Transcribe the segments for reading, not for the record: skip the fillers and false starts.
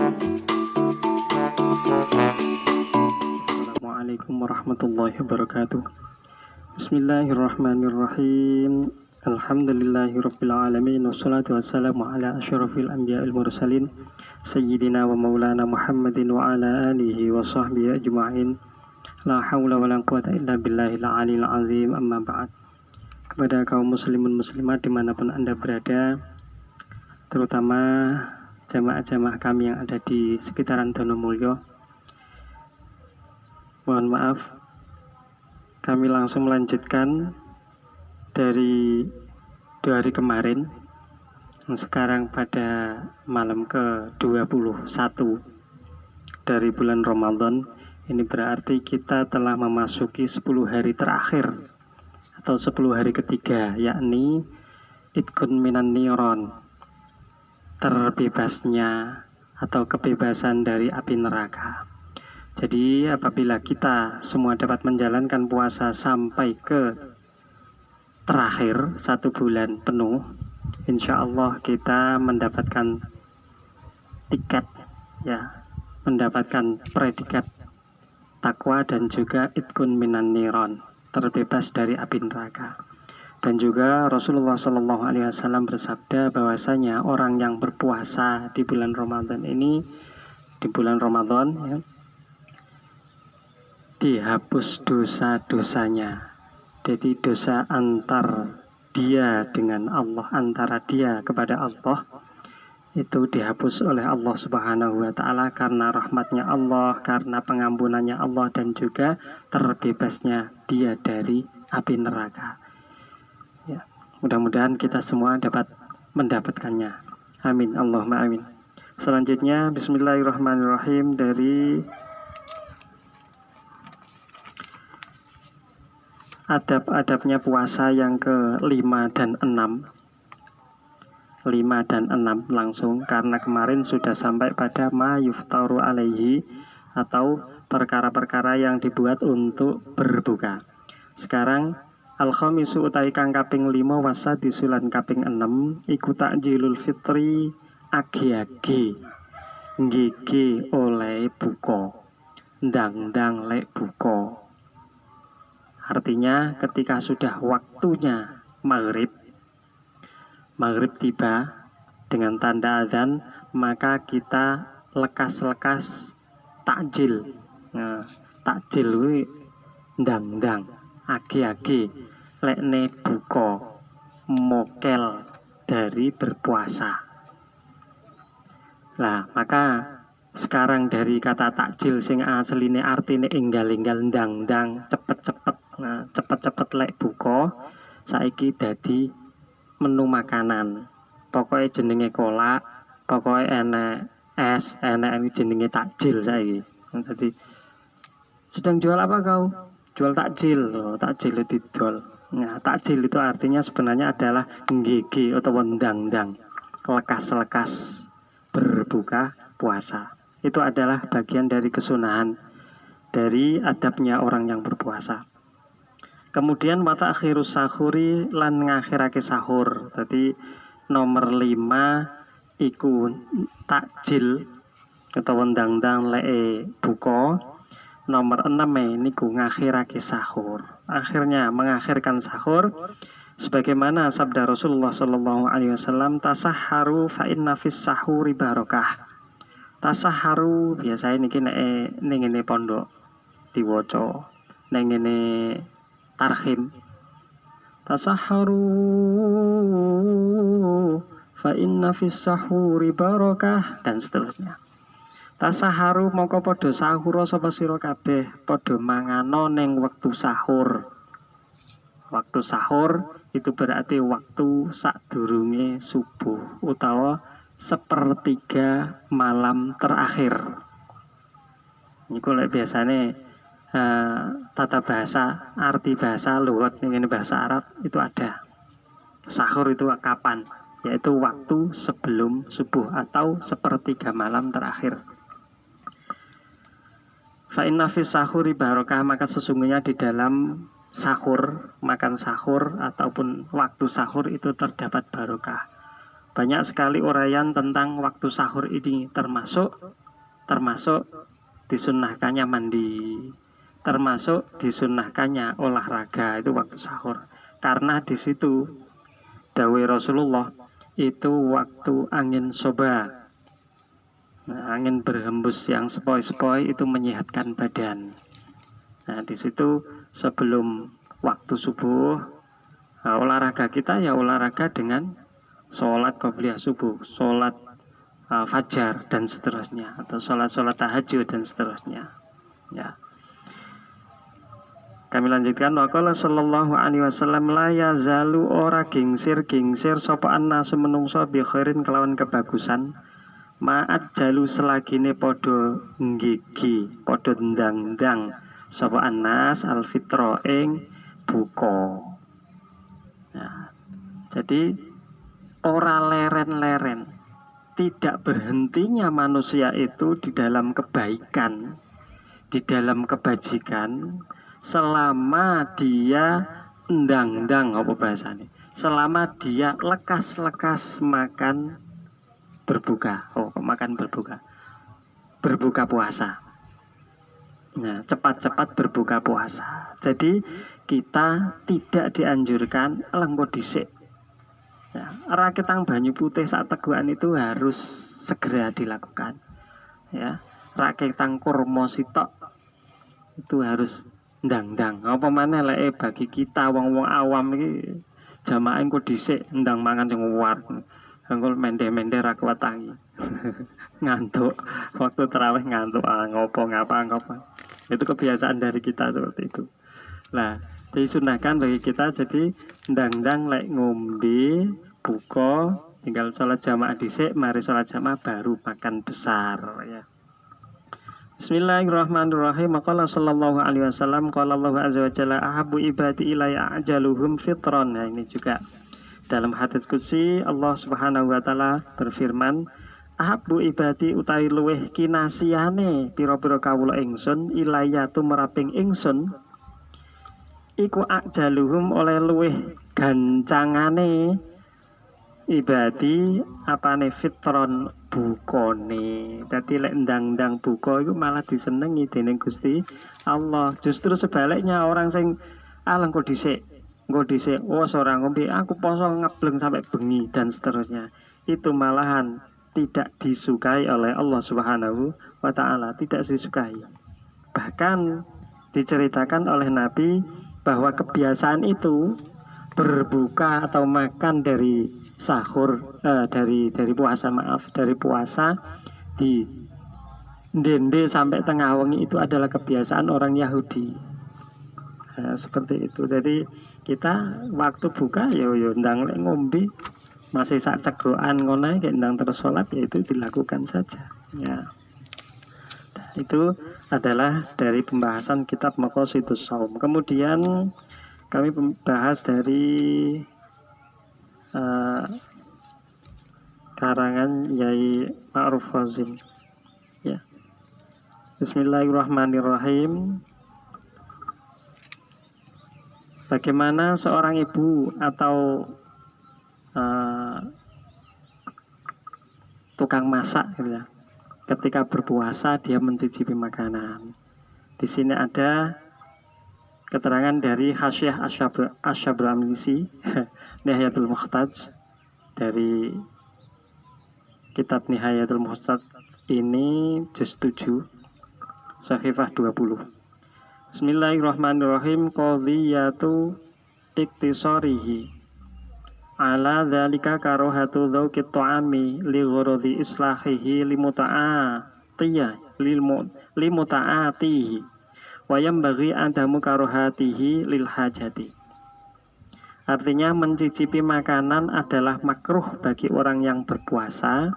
Assalamualaikum warahmatullahi wabarakatuh. Bismillahirrahmanirrahim. Alhamdulillahirabbil alamin wassalatu wassalamu ala asyrafil anbiya'il mursalin sayyidina wa maulana Muhammadin wa ala alihi wa sahbihi ajma'in. La haula wala quwata illa billahil aliyil azim. Amma ba'd. Kepada kaum muslimin muslimat dimanapun Anda berada, terutama jamaah-jamaah kami yang ada di sekitaran Donomulyo, mohon maaf, kami langsung melanjutkan dari 2 hari kemarin. Sekarang pada malam ke-21 dari bulan Ramadan. Ini berarti kita telah memasuki 10 hari terakhir atau 10 hari ketiga, yakni Idkun minan niron, terbebasnya atau kebebasan dari api neraka. Jadi apabila kita semua dapat menjalankan puasa sampai ke terakhir 1 bulan penuh, insya Allah kita mendapatkan tiket, ya, mendapatkan predikat takwa dan juga idkun minan niron, terbebas dari api neraka. Dan juga Rasulullah SAW bersabda bahwasanya orang yang berpuasa di bulan Ramadan ini, di bulan Ramadan, ya, dihapus dosa-dosanya. Jadi dosa antar dia dengan Allah, antara dia kepada Allah, itu dihapus oleh Allah Subhanahu wa ta'ala karena rahmatnya Allah, karena pengampunannya Allah, dan juga terbebasnya dia dari api neraka. Ya, mudah-mudahan kita semua dapat mendapatkannya. Amin, Allahumma amin. Selanjutnya, bismillahirrahmanirrahim, dari adab-adabnya puasa yang ke-5 dan 6. 5 dan 6 langsung, karena kemarin sudah sampai pada ma yuftaru alaihi, atau perkara-perkara yang dibuat untuk berbuka. Sekarang al-khamisu utawi kang kaping 5 wasa disulan kaping 6 iku takjilul fitri, agi-agi ngigi oleh buka, ndang-ndang lek buka. Artinya ketika sudah waktunya maghrib tiba dengan tanda azan, maka kita lekas-lekas takjil. Nah, takjil kuwi ndang-ndang, agi-agi lekne buka, mokel dari berpuasa. Nah, maka sekarang dari kata takjil sing asline artine enggal-enggal, ndang-ndang, cepet-cepet. Nah, cepet-cepet lek buka saiki dadi menu makanan. Pokoknya jenenge kolak, pokoknya enek es, enek jenenge takjil saiki. Jadi sedang jual apa kau? Jual takjil. Oh, takjil itu didol. Nah, takjil itu artinya sebenarnya adalah nggege atau ndang-ndang, lekas-lekas berbuka puasa. Itu adalah bagian dari kesunahan, dari adabnya orang yang berpuasa. Kemudian mata akhirus sahuri lan ngakhirake sahur. Jadi nomor 5 iku takjil atau ndang-ndang lek buka. Nomor 6 niku ngakhirake sahur. Akhirnya mengakhirkan sahur, sebagaimana sabda Rasulullah sallallahu alaihi wasallam, tasahharu fa inna fis sahuri barokah. Tasahharu biasanya niki nek ning ngene pondok diwaca, ning ngene tarhim, tasahharu fa inna fis sahuri barakah, dan seterusnya. Tasaharu mongko padha sahur sapa sira kabeh, padha mangano ning wektu sahur. Waktu sahur itu berarti waktu sadurunge subuh utawa sepertiga malam terakhir. Niku lek biasane tata bahasa, arti bahasa lugat ini bahasa Arab itu ada. Sahur itu kapan? Yaitu waktu sebelum subuh atau sepertiga malam terakhir. Fa inna fis sahuri barokah, maka sesungguhnya di dalam sahur, makan sahur ataupun waktu sahur itu terdapat barokah. Banyak sekali uraian tentang waktu sahur ini, termasuk disunnahkannya mandi, termasuk disunnahkannya olahraga itu waktu sahur. Karena di situ dawai Rasulullah itu waktu angin soba. Nah, angin berhembus yang sepoi-sepoi itu menyehatkan badan. Nah, di situ sebelum waktu subuh, olahraga kita ya olahraga dengan sholat qobliyah subuh, sholat fajar dan seterusnya, atau sholat tahajud dan seterusnya. Ya. Kami lanjutkan. Waqala sallallahu alaihi wasallam la yazalu ora gingsir sapa annasu menungso bi khairin kelawan kebagusan ma'at jalu selagine podo nggigi podo ndang-ndang sapa annas alfitra ing buka. Nah, jadi ora leren-leren, tidak berhentinya manusia itu di dalam kebaikan, di dalam kebajikan, selama dia ndang-ndang apa bahasanya, selama dia lekas-lekas makan berbuka. Makan berbuka puasa. Nah, cepat-cepat berbuka puasa. Jadi kita tidak dianjurkan lengko dhisik. Ya, raketang banyu putih saat teguhan itu harus segera dilakukan. Ya, raketang kurma sitok itu harus ndang-ndang. Apa maneh lek bagi kita wong-wong awam iki jamaah engko dhisik ndang mangan sing war. Engko mende-mende ra kuat tangi. Ngantuk. Waktu tarawih ngantuk, ngopo ngapa. Itu kebiasaan dari kita seperti itu. Nah, disunahkan bagi kita jadi ndang-ndang lek ngombe buka tinggal sholat jamaah dhisik, mari sholat jamaah baru makan besar ya. Bismillahirrahmanirrahim. Qala sallallahu alaihi wasallam qala Allah azza wa jalla ahabbu ibadi ilayya ajaluhum fitran. Nah, ini juga dalam hadits qudsi Allah Subhanahu wa taala berfirman, ahabbu ibadi utawi luweh kinasihane pira-pira kawula ingsun ilayya tumraping ingsun iku ajaluhum oleh luweh gancangane ibadi apane fitron bukone. Dadi lek ndang-ndang buka iku malah disenengi dening Gusti Allah. Justru sebaliknya orang sing engko dhisik ora ngombe aku poso ngebleng sampai bengi dan seterusnya. Itu malahan tidak disukai oleh Allah Subhanahu wa taala, tidak disukai. Bahkan diceritakan oleh Nabi bahwa kebiasaan itu berbuka atau makan dari sahur dari puasa di ndende sampai tengah wengi itu adalah kebiasaan orang Yahudi. Nah, seperti itu. Jadi kita waktu buka yo ndang lek ngombe masih sak cegokan ngono kayak ndang terus salat ya itu dilakukan saja. Ya. Nah, itu adalah dari pembahasan kitab Maqasidus Shaum. Kemudian kami bahas dari karangan Yai Ma'ruf Fazim. Ya. Bismillahirrahmanirrahim. Bagaimana seorang ibu atau tukang masak gitu ya, ketika berpuasa dia mencicipi makanan. Di sini ada keterangan dari Hasyiah Asy-Syabramisi Nihayatul Muhtaj, dari kitab Nihayatul Muhtaj ini juz 7 Sahifah 20. Bismillahirrahmanirrahim. Qadhiyatu iktisarihi ala dzalika karohatu dzauqit ta'ami li gharadhi islahihi limuta'atihi wa yambaghi adamu karohatihi lil hajati. Artinya mencicipi makanan adalah makruh bagi orang yang berpuasa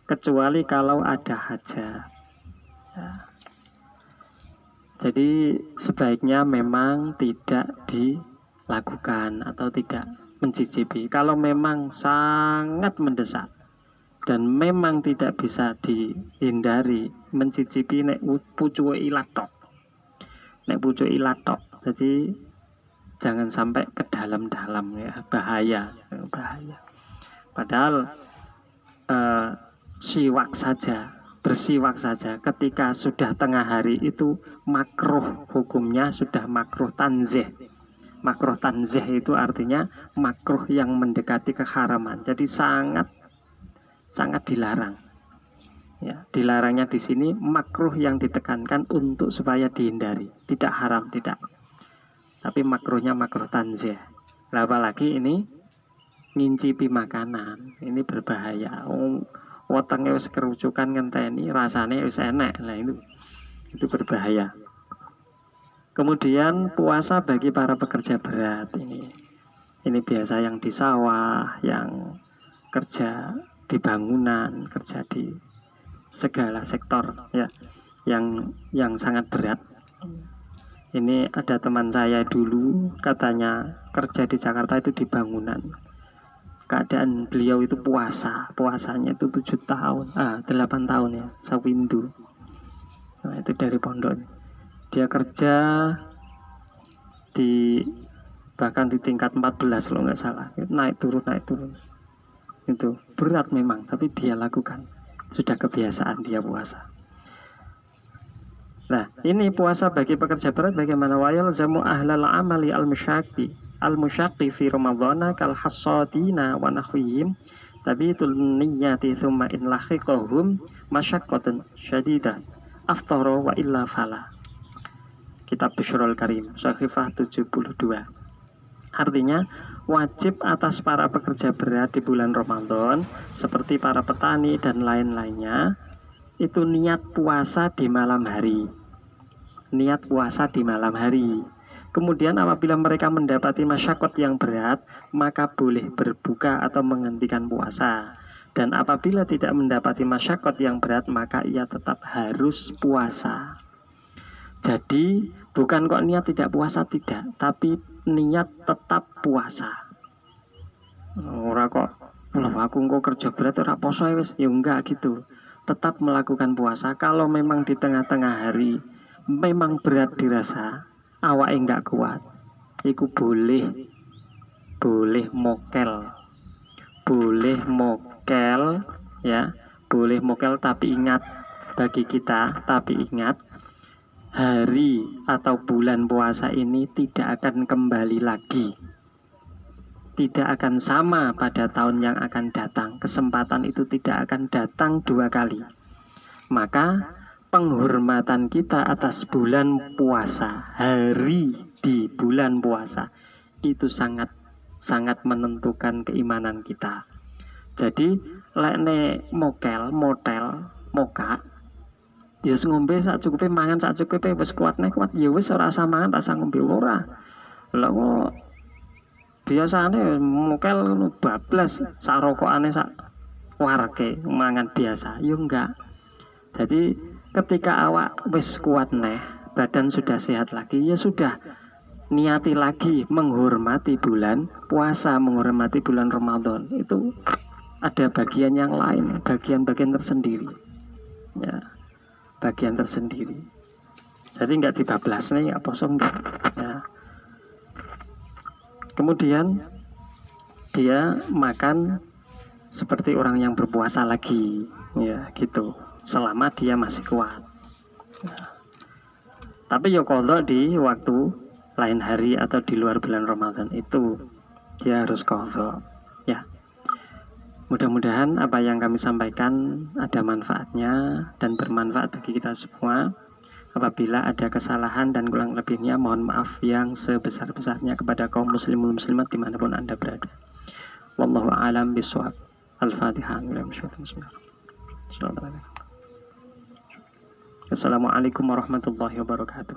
kecuali kalau ada hajat. Ya. Jadi sebaiknya memang tidak dilakukan atau tidak mencicipi. Kalau memang sangat mendesak dan memang tidak bisa dihindari, mencicipi nek pucuke ilatok. Nek pucuke ilatok. Jadi jangan sampai ke dalam-dalam ya, bahaya. Padahal eh, siwak saja, bersiwak saja ketika sudah tengah hari itu makruh, hukumnya sudah makruh tanzih. Makruh tanzih itu artinya makruh yang mendekati keharaman. Jadi sangat dilarang. Ya, dilarangnya di sini makruh yang ditekankan untuk supaya dihindari, tidak haram, tidak. Tapi makruhnya makruh tanzih. Apalagi ini ngincipi makanan, ini berbahaya. Wetenge wis kerucukan ngenteni, rasane wis enek. Nah, itu berbahaya. Kemudian puasa bagi para pekerja berat ini biasa yang di sawah, yang kerja di bangunan, kerja di segala sektor ya, yang sangat berat. Ini ada teman saya dulu katanya kerja di Jakarta itu di bangunan. Keadaan beliau itu puasanya itu 7 tahun, 8 tahun ya, sawindu. Nah, itu dari pondok. Dia kerja di bahkan di tingkat 14 kalau nggak salah, naik turun. Itu berat memang, tapi dia lakukan. Sudah kebiasaan dia puasa. Nah, ini puasa bagi pekerja berat bagaimana? Wayal zamu ahlal amali al-musyaqi fi ramadhana kal hasadina wa nahwihim tabitul niyyati thumma in lahiqahum masyaqqatan syadidah aftara wa illa fala. Kitab Bishrul Karim, Sahifah 72. Artinya, wajib atas para pekerja berat di bulan Ramadan, seperti para petani dan lain-lainnya, itu niat puasa di malam hari. Niat puasa di malam hari. Kemudian apabila mereka mendapati masyakot yang berat, maka boleh berbuka atau menghentikan puasa. Dan apabila tidak mendapati masyakot yang berat, maka ia tetap harus puasa. Jadi bukan kok niat tidak puasa, tidak, tapi niat tetap puasa. Ora kok aku engko kerja berat ora poso wis, ya enggak gitu. Tetap melakukan puasa. Kalau memang di tengah-tengah hari memang berat dirasa, awake enggak kuat, iku boleh mokel. Boleh mokel ya, boleh mokel, tapi ingat hari atau bulan puasa ini tidak akan kembali lagi. Tidak akan sama pada tahun yang akan datang. Kesempatan itu tidak akan datang 2 kali. Maka penghormatan kita atas bulan puasa, hari di bulan puasa, itu sangat menentukan keimanan kita. Jadi lekne moka ya ngombe sak cukupe, mangan sak cukupe, wis kuat ya wis ora usah mangan, rasa ngombe ora. Lah kok biasane mokel bablas sak rokokane sak warke mangan biasa, yo enggak. Jadi ketika awak wis kuat badan sudah sehat lagi, ya sudah niati lagi menghormati bulan puasa, menghormati bulan Ramadan. Itu ada bagian yang lain, bagian-bagian tersendiri. Ya. Bagian tersendiri. Jadi nggak dibablas nih, apa ya. Kemudian dia makan seperti orang yang berpuasa lagi, ya gitu. Selama dia masih kuat. Ya. Tapi ya kalau di waktu lain hari atau di luar bulan Ramadan itu dia harus qadha. Ya. Mudah-mudahan apa yang kami sampaikan ada manfaatnya dan bermanfaat bagi kita semua. Apabila ada kesalahan dan kurang lebihnya, mohon maaf yang sebesar-besarnya kepada kaum muslimin muslimat dimanapun Anda berada. Wallahu a'lam bishawab. Al-Fatihah. Assalamualaikum warahmatullahi wabarakatuh.